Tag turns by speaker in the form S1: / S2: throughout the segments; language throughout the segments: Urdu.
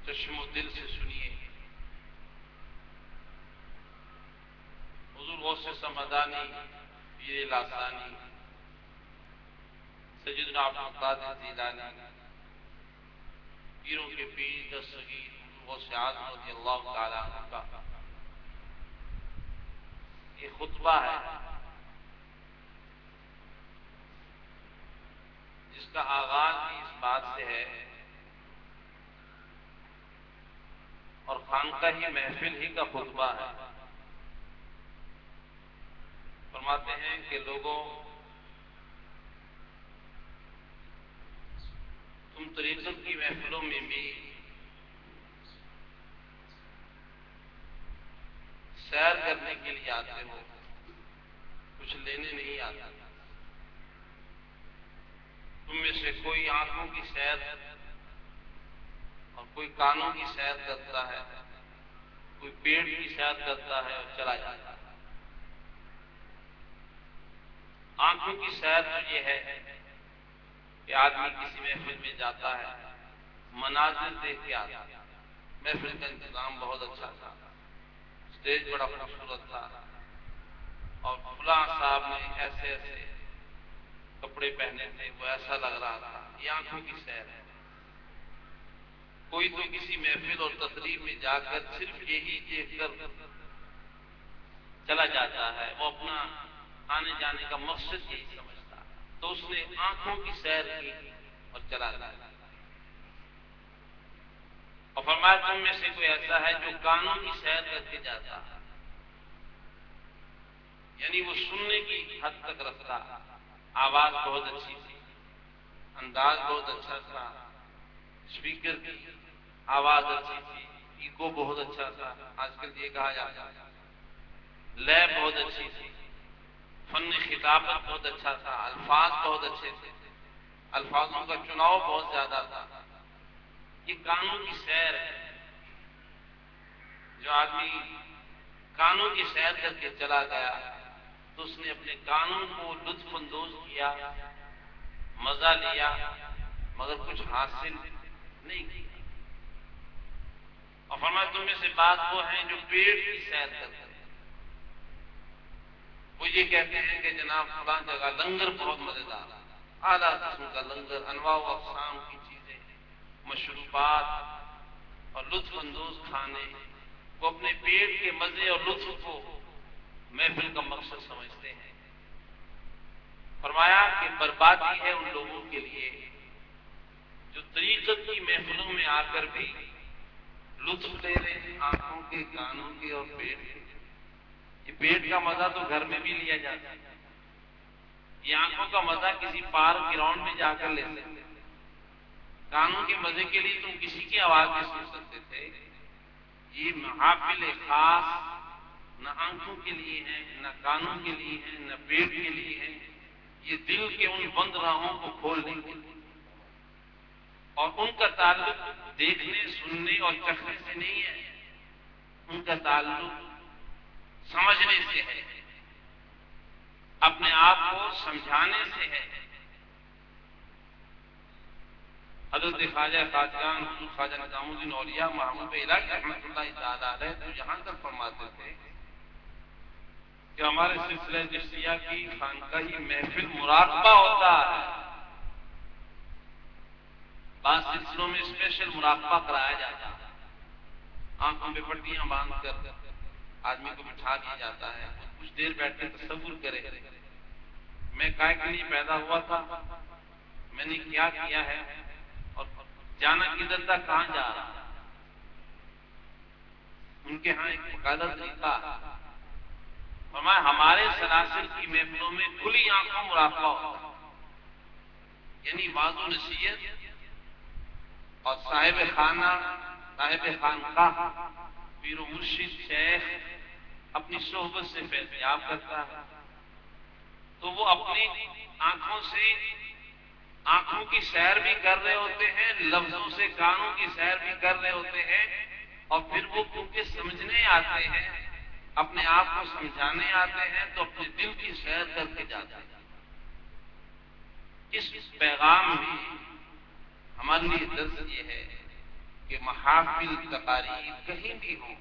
S1: چشم و دل سے سنیے۔ حضور غوث سمدانی، پیر لاسانی، سیدنا عبد القادر جیلانی، پیروں کے پیر دستگیر غوث اعظم رضی اللہ تعالیٰ عنہ کا یہ خطبہ ہے، جس کا آغاز بھی اس بات سے ہے اور خانقاہی محفل ہی کا خطبہ ہے۔ فرماتے ہیں کہ لوگوں، تم طریقت کی محفلوں میں بھی سیر کرنے کے لیے آتے ہو، کچھ لینے نہیں آتے۔ تم میں سے کوئی آنکھوں کی سیر اور کوئی کانوں کی سیر کرتا ہے، کوئی پیٹ کی سیر کرتا ہے اور چلا جاتا ہے۔ آنکھوں کی سیر تو یہ ہے کہ آدمی کسی محفل میں جاتا ہے، مناظر دیکھ کے آتا ہے۔ محفل کا انتظام بہت اچھا تھا، اسٹیج بڑا خوبصورت تھا، اور فلاں صاحب نے ایسے ایسے کپڑے پہنے تھے، وہ ایسا لگ رہا تھا۔ یہ آنکھوں کی سیر ہے۔ کوئی تو کسی محفل اور تقریب میں جا کر صرف یہی دیکھ کر چلا جاتا ہے، وہ اپنا آنے جانے کا مقصد یہی سمجھتا ہے، تو اس نے آنکھوں کی سیر کی اور چلا گیا۔ اور فرمایا تم میں سے کوئی ایسا ہے جو کانوں کی سیر کر کے جاتا ہے، یعنی وہ سننے کی حد تک رکھتا، آواز بہت اچھی تھی، انداز بہت اچھا تھا، اسپیکر کی آواز اچھی تھی، ایکو بہت اچھا تھا، آج کل یہ کہا جاتا ہے، لے بہت اچھی تھی، فن خطابت بہت اچھا تھا، الفاظ بہت اچھے تھے، الفاظوں کا چناؤ بہت زیادہ تھا۔ یہ کانوں کی سیر ہے۔ جو آدمی کانوں کی سیر کر کے چلا گیا تو اس نے اپنے کانوں کو لطف اندوز کیا، مزہ لیا، مگر کچھ حاصل نہیں کیا۔ اور فرمایا تم میں سے بعض وہ ہیں جو پیٹ کی سیر کرتے ہیں، وہ یہ کہتے ہیں کہ جناب فلاں جگہ لنگر بہت مزیدار، اعلیٰ قسم کا لنگر، انواع و اقسام کی چیزیں، مشروبات اور لطف اندوز کھانے، وہ اپنے پیٹ کے مزے اور لطف کو محفل کا مقصد سمجھتے ہیں۔ فرمایا کہ بربادی ہے ان لوگوں کے لیے جو طریقت کی محفلوں میں آ کر بھی لطف لے رہے ہیں، آنکھوں کے، کانوں کے اور پیٹ کے۔ یہ پیٹ کا مزہ تو گھر میں بھی لیا جاتا ہے، یہ آنکھوں کا مزہ کسی پارک گراؤنڈ میں جا کر لیتے ہیں، کانوں کے مزے کے لیے تم کسی کی آواز نہیں سن سکتے تھے۔ یہ محافل خاص نہ آنکھوں کے لیے ہیں، نہ کانوں کے لیے ہیں، نہ پیٹ کے لیے ہیں، یہ دل کے ان بند راہوں کو کھولنے کے لیے، اور ان کا تعلق دیکھنے، سننے اور چکھنے سے نہیں ہے، ان کا تعلق سمجھنے سے ہے، اپنے آپ کو سمجھانے سے ہے۔ حضرت خواجہ قادیان حضور خواجہ نظام الدین اولیاء محمود الہی رحمۃ اللہ تعالی علیہ تو یہاں تک فرماتے تھے کہ ہمارے سلسلہ چشتیہ کی خانقاہی محفل مراقبہ ہوتا ہے، بعض سلسلوں میں اسپیشل مراقبہ کرایا جاتا ہے، آنکھوں میں پٹیاں باندھ کر آدمی کو بٹھا دیا جاتا ہے، کچھ دیر بیٹھ کے تصور کرے میں کائے کے لیے پیدا ہوا تھا، میں نے کیا کیا ہے اور جانا کدھر تھا، کہاں جا رہا۔ ان کے ہاں ایک باقاعدہ طریقہ، فرمایا ہمارے سلاسل کی محفلوں میں کھلی آنکھوں مراقبہ ہوتا ہے، یعنی واعظ و نصیحت اور صاحب خانہ، صاحب خانقاہ، پیر و مرشد، شیخ اپنی صحبت سے فیضیاب کرتا ہے، تو وہ اپنی آنکھوں سے آنکھوں کی سیر بھی کر رہے ہوتے ہیں، لفظوں سے کانوں کی سیر بھی کر رہے ہوتے ہیں، اور پھر وہ کیونکہ سمجھنے آتے ہیں، اپنے آپ کو سمجھانے آتے ہیں، تو اپنے دل کی سیر کر کے جاتے ہیں۔ اس پیغام میں ہمارے لیے درس یہ ہے کہ محافل تقاریب کہیں بھی ہوں،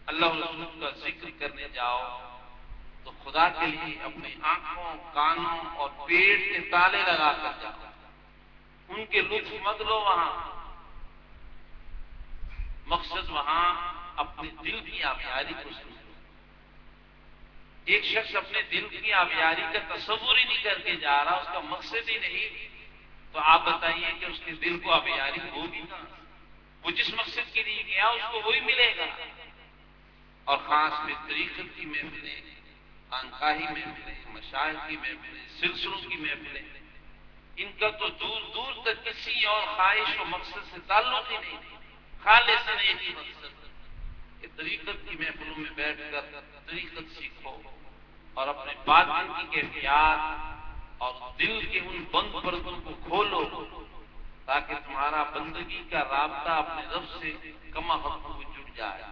S1: اللہ رسول کا ذکر کرنے جاؤ تو خدا کے لیے اپنی آنکھوں، کانوں اور پیٹ سے تالے لگا کر جاؤ، ان کے لطف مت لو وہاں، مقصد وہاں اپنے دل کی آبیاری کو سمجھو۔ ایک شخص اپنے دل کی آبیاری کا تصور ہی نہیں کر کے جا رہا، اس کا مقصد ہی نہیں، تو آپ بتائیے کہ اس کے دل کو آبیاری ہوگی نا؟ وہ جس مقصد کے لیے گیا اس کو وہی ملے گا۔ اور خاص میں طریقت کی محفلیں، خانقاہی محفلیں، مشاہد کی محفلیں، سلسلوں کی محفلیں، ان کا تو دور دور تک کسی اور خواہش و مقصد سے تعلق ہی نہیں، خالص ایک ہی مقصد کہ طریقت کی محفلوں میں بیٹھ کر طریقت سیکھو اور اپنے باطن کی کیفیات اور دل کے ان بند پردوں کو کھولو، تاکہ تمہارا بندگی کا رابطہ اپنے رب سے کما حق جڑ جائے،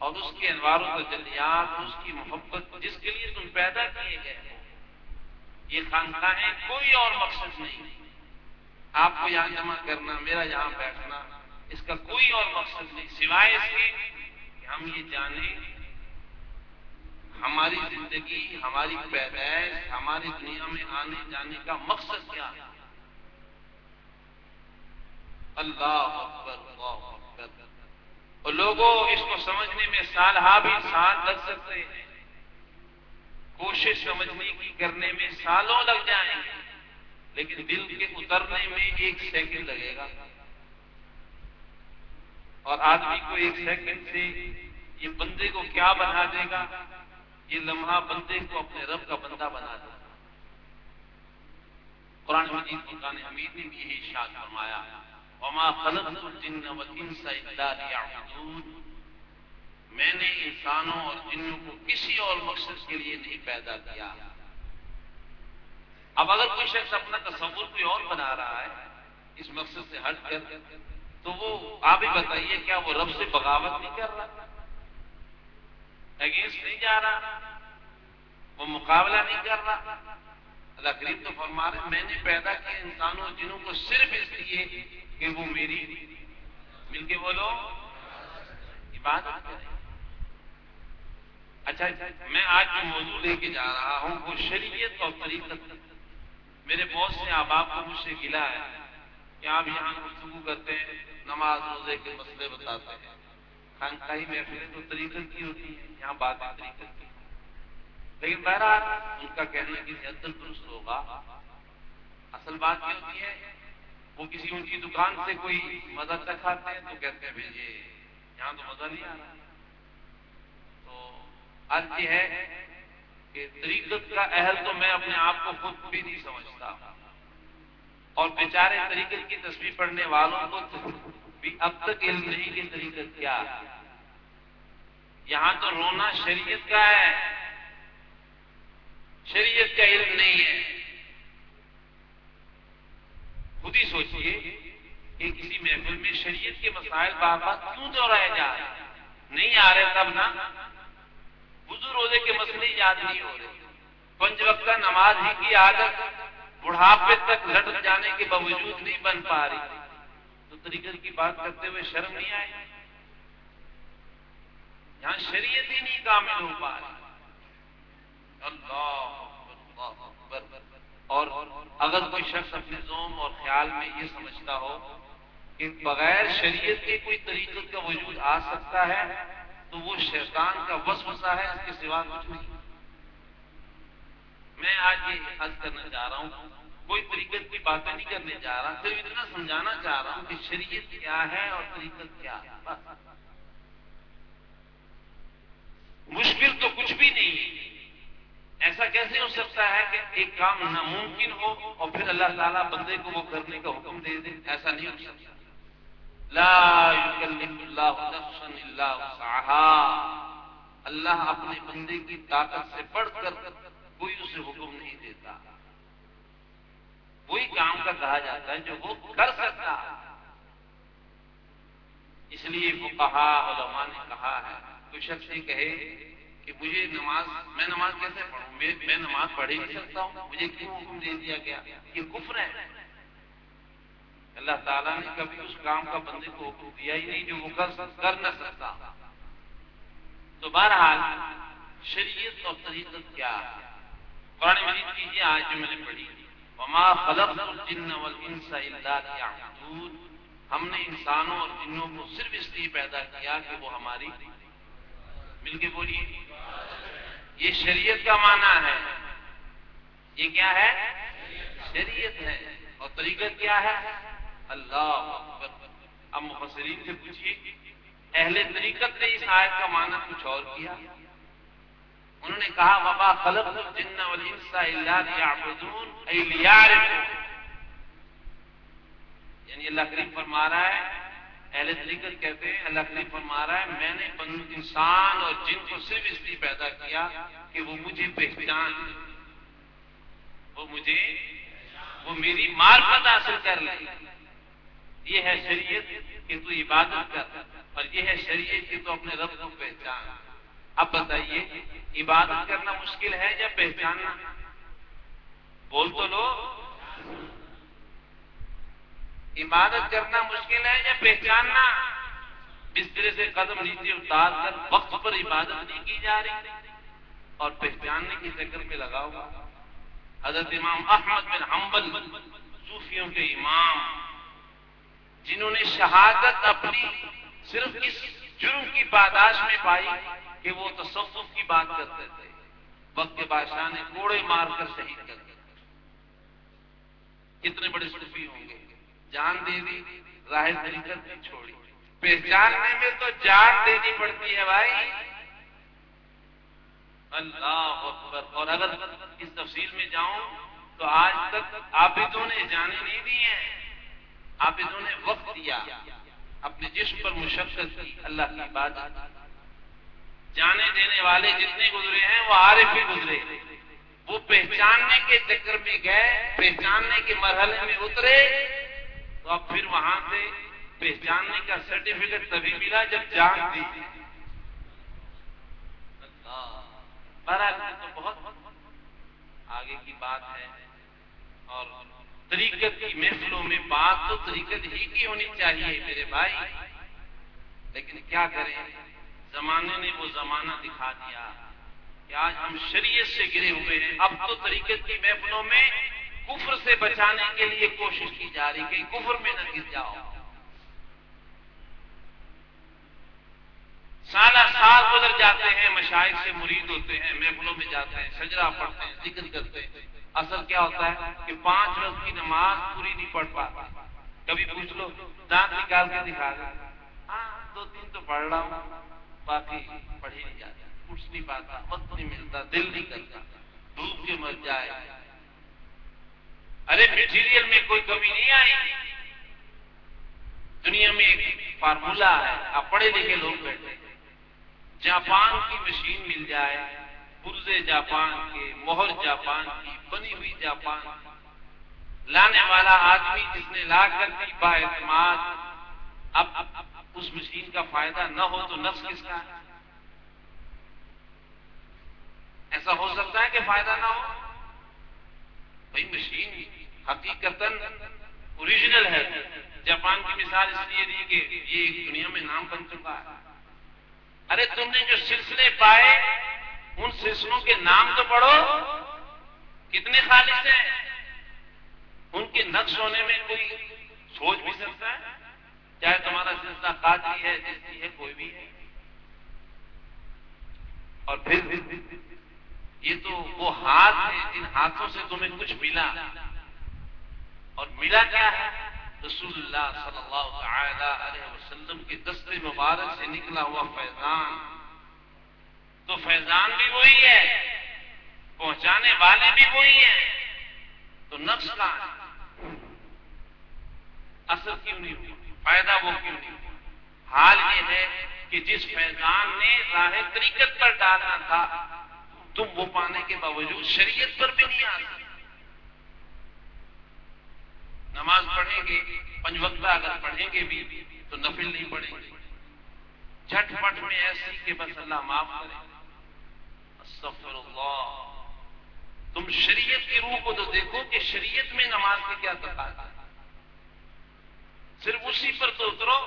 S1: اور اس کے انوار و تجلیات، اس کی محبت جس کے لیے تم پیدا کیے گئے ہو۔ یہ خانقاہیں کوئی اور مقصد نہیں، آپ کو یہاں جمع کرنا، میرا یہاں بیٹھنا، اس کا کوئی اور مقصد نہیں سوائے اس کے کہ ہم یہ جانیں ہماری زندگی، ہماری پیدائش، ہماری دنیا میں آنے جانے کا مقصد کیا ہے۔ اللہ اکبر، اللہ اکبر۔ اور لوگوں اس کو سمجھنے میں سالہ بھی سال لگ سکتے ہیں، کوشش سمجھنے کی کرنے میں سالوں لگ جائیں گے، لیکن دل کے اترنے میں 1 سیکنڈ لگے گا، اور آدمی کو 1 سیکنڈ سے یہ بندے کو کیا بنا دے گا، یہ لمحہ بندے کو اپنے رب کا بندہ بنا دے گا۔ قرآن مجید فرقان حمید نے بھی یہی ارشاد فرمایا، وما خلقت الجن والانس الا ليعبدون، میں نے انسانوں اور جنوں کو کسی اور مقصد کے لیے نہیں پیدا کیا۔ اب اگر کوئی شخص اپنا تصور کوئی اور بنا رہا ہے اس مقصد سے ہٹ کر، تو وہ آپ ہی بتائیے کیا وہ رب سے بغاوت نہیں کر رہا، اگینسٹ نہیں جا رہا، وہ مقابلہ نہیں کر رہا؟ اللہ کریم تو فرما رہے میں نے پیدا کیا انسانوں اور جنوں کو صرف اس لیے کہ وہ میری مل کے بولو عبادت کریں۔ اچھا، میں آج جو موضوع لے کے جا رہا ہوں وہ شریعت اور طریقت۔ میرے بہت سے احباب کو مجھ سے گلا ہے کہ آپ یہاں گفتگو کرتے ہیں، نماز روزے کے مسئلے بتاتے ہیں، خانقاہی محفلیں تو طریقت کی ہوتی ہیں، یہاں باتیں طریقت کی، لیکن بہرحال ان کا کہنا کہ حد تک درست ہوگا۔ اصل بات یہ ہوتی ہے وہ کسی ان کی دکان سے کوئی مزہ چکھاتے ہیں تو کہتے ہیں بھائی یہاں تو مزہ نہیں آ رہا۔ تو آج یہ ہے کہ طریقت کا اہل تو میں اپنے آپ کو خود بھی نہیں سمجھتا، اور بیچارے طریقت کی تصویر پڑھنے والوں کو بھی اب تک علم نہیں کہ طریقت کیا ہے۔ یہاں تو رونا شریعت کا ہے، شریعت کا علم نہیں ہے۔ خود ہی سوچئے کہ کسی محفل میں شریعت کے مسائل بار بار کیوں دہرائے جا رہے ہیں؟ نہیں آ رہے تب نا، وضو روزے کے مسئلے یاد نہیں ہو رہے، 5 وقتہ نماز ہی کی عادت بڑھاپے تک لٹ جانے کے باوجود نہیں بن پا رہی، تو طریقت کی بات کرتے ہوئے شرم نہیں آئی؟ یہاں شریعت ہی نہیں کامل ہو پا رہی۔ اللہ اکبر۔ اور اگر کوئی شخص اپنے ذوق اور خیال میں یہ سمجھتا ہو کہ بغیر شریعت کے کوئی طریقت کا وجود آ سکتا ہے تو وہ شیطان کا وسوسہ ہے، اس کے سوا کچھ نہیں۔ میں آج یہ عرض کرنا چاہ رہا ہوں، کوئی طریقت کی باتیں نہیں کرنے جا رہا، صرف اتنا سمجھانا چاہ رہا ہوں کہ شریعت کیا ہے اور طریقت کیا ہے۔ مشکل تو کچھ بھی نہیں ہے۔ ایسا کیسے ہو سکتا ہے کہ ایک کام ناممکن ہو اور پھر اللہ تعالیٰ بندے کو وہ کرنے کا حکم دے دے؟ ایسا نہیں ہو سکتا۔ لا یکلف اللہ نفسا الا وسعها، اللہ اپنے بندے کی طاقت سے بڑھ کر کوئی اسے حکم نہیں دیتا، وہی کام کا کہا جاتا ہے جو وہ کر سکتا ہے۔ اس لیے فقہاء علماء نے کہا ہے، کوئی شخص یہ کہے کہ مجھے میں نماز کیسے پڑھوں، میں نماز پڑھ ہی نہیں سکتا ہوں، مجھے کیوں حکم دے دیا گیا؟ یہ کفر ہے۔ اللہ تعالیٰ نے کبھی اس کام کا بندے کو حکم دیا ہی نہیں جو وہ کر نہ سکتا. تو بہرحال شریعت اور طریقت کیا ہے؟ قرآن مجید کی یہ آیت جو میں نے پڑھی، وما خلقت الجن والانس الا ليعبدون، ہم نے انسانوں اور جنوں کو صرف اس لیے پیدا کیا کہ وہ ہماری، مل کے بولیے، یہ شریعت کا معنی ہے. یہ کیا ہے؟ شریعت ہے. اور طریقت کیا ہے؟ اللہ اکبر. اب مفسرین سے پوچھیے، اہل طریقت نے اس آیت کا معنی کچھ اور کیا. انہوں نے کہا وما خلقت الجن والانس الا ليعبدون اي ليعرفوا، یعنی اللہ کریم فرما رہا ہے، اہل طریقت کہتے ہیں اللہ کریم فرما رہا ہے میں نے انسان اور جن کو صرف اس لیے پیدا کیا کہ وہ مجھے پہچان، وہ میری معرفت حاصل کر لیں. یہ ہے شریعت کہ تو عبادت کر، اور یہ ہے شریعت کہ تو اپنے رب کو پہچان. اب بتائیے عبادت کرنا مشکل ہے یا پہچاننا؟ بول تو لو. عبادت کرنا مشکل ہے یا پہچاننا؟ بسترے سے قدم نیچے اتار کر وقت پر عبادت نہیں کی جا رہی اور پہچاننے کی چکر میں لگا ہوا. حضرت امام احمد بن حنبل صوفیوں کے امام، جنہوں نے شہادت اپنی صرف اس جرم کی پاداش میں پائی کہ وہ تصوف کی بات کرتے تھے، وقت کے بادشاہ نے کوڑے مار کر شہید کر دیا. کتنے بڑے صوفی ہوں گے، جان دے دی، راہ طریقت بھی چھوڑی. پہچاننے میں تو جان دینی پڑتی ہے بھائی. اللہ اکبر. اور اگر اس تفصیل میں جاؤں تو آج تک عابدوں نے جانے نہیں دی ہیں، عابدوں نے وقت دیا، اپنے جسم پر مشقت کی اللہ کی عبادت. جانے دینے والے جتنے گزرے ہیں وہ عارف ہی گزرے. وہ پہچاننے کے چکر میں گئے، پہچاننے کے مرحلے میں اترے، تو اب پھر وہاں سے پہچاننے کا سرٹیفکیٹ تبھی ملا جب جان دی. بہرحال تو بہت آگے کی بات ہے. اور طریقت کی محفلوں میں بات تو طریقت ہی کی ہونی چاہیے میرے بھائی، لیکن کیا کریں، زمانے نے وہ زمانہ دکھا دیا کہ آج ہم شریعت سے گرے ہوئے ہیں. اب تو طریقت کی محفلوں میں کفر سے بچانے کے لیے کوشش کی جا رہی کہ کفر میں نہ گر جاؤ. سالہ سال گزر جاتے ہیں، مشائخ سے مرید ہوتے ہیں، محفلوں میں جاتے ہیں، شجرہ پڑھتے ہیں، ذکر کرتے ہیں. اصل کیا ہوتا ہے کہ 5 وقت کی نماز پوری نہیں پڑھ پاتے. کبھی پوچھ لو، دانت نکال کے دکھا دیں، ہاں 2-3 تو پڑھ رہا ہوں، باقی پڑھی نہیں جاتی، اٹھ نہیں پاتا، وقت نہیں ملتا، دل نہیں کرتا، دھوپ کے مر جائے. ارے میٹیریل میں کوئی کمی نہیں آئی. دنیا میں ایک فارمولا ہے، آپ پڑھے لکھے لوگ بیٹھے، جاپان کی مشین مل جائے، پرزے جاپان کے، مہر جاپان کی، بنی ہوئی جاپان کی، لانے والا آدمی جس نے لا کر دی با اعتماد، اب اس مشین کا فائدہ نہ ہو تو نفس کس کا ہے؟ ایسا ہو سکتا ہے کہ فائدہ نہ ہو؟ بھائی مشین حقیقتاً اوریجنل ہے. جاپان کی مثال اس لیے دی کہ یہ دنیا میں نام بن چکا ہے. ارے تم نے جو سلسلے پائے ان سلسلوں کے نام تو پڑھو، کتنے خالص ہیں. ان کے نقش ہونے میں کوئی سوچ بھی سکتا ہے؟ چاہے تمہارا سلسلہ قادری ہے، جس ہے، کوئی بھی ہے. اور پھر یہ تو وہ ہاتھ ہیں جن ہاتھوں سے تمہیں کچھ ملا، اور ملا کیا ہے؟ رسول اللہ صلی اللہ تعالی علیہ وسلم کے دست مبارک سے نکلا ہوا فیضان. تو فیضان بھی وہی ہے، پہنچانے والے بھی وہی ہیں، تو نقص کہاں ہے؟ اثر کیوں نہیں ہوا؟ فائدہ وہ کیوں نہیں ہوا؟ حال یہ ہے کہ جس فیضان نے راہ طریقت پر ڈالنا تھا، تم وہ پانے کے باوجود شریعت پر بھی نہیں آ سکتے. نماز پڑھیں گے 5 وقتہ، اگر پڑھیں گے بھی تو نفل نہیں پڑھیں گے، جھٹ پٹ میں ایسی کہ بس اللہ معاف کرے. استغفر اللہ. تم شریعت کی روح کو تو دیکھو کہ شریعت میں نماز کے کیا تقاضا ہے. صرف اسی پر تو اترو.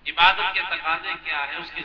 S1: عبادت کے تقاضے کیا ہیں، اس کی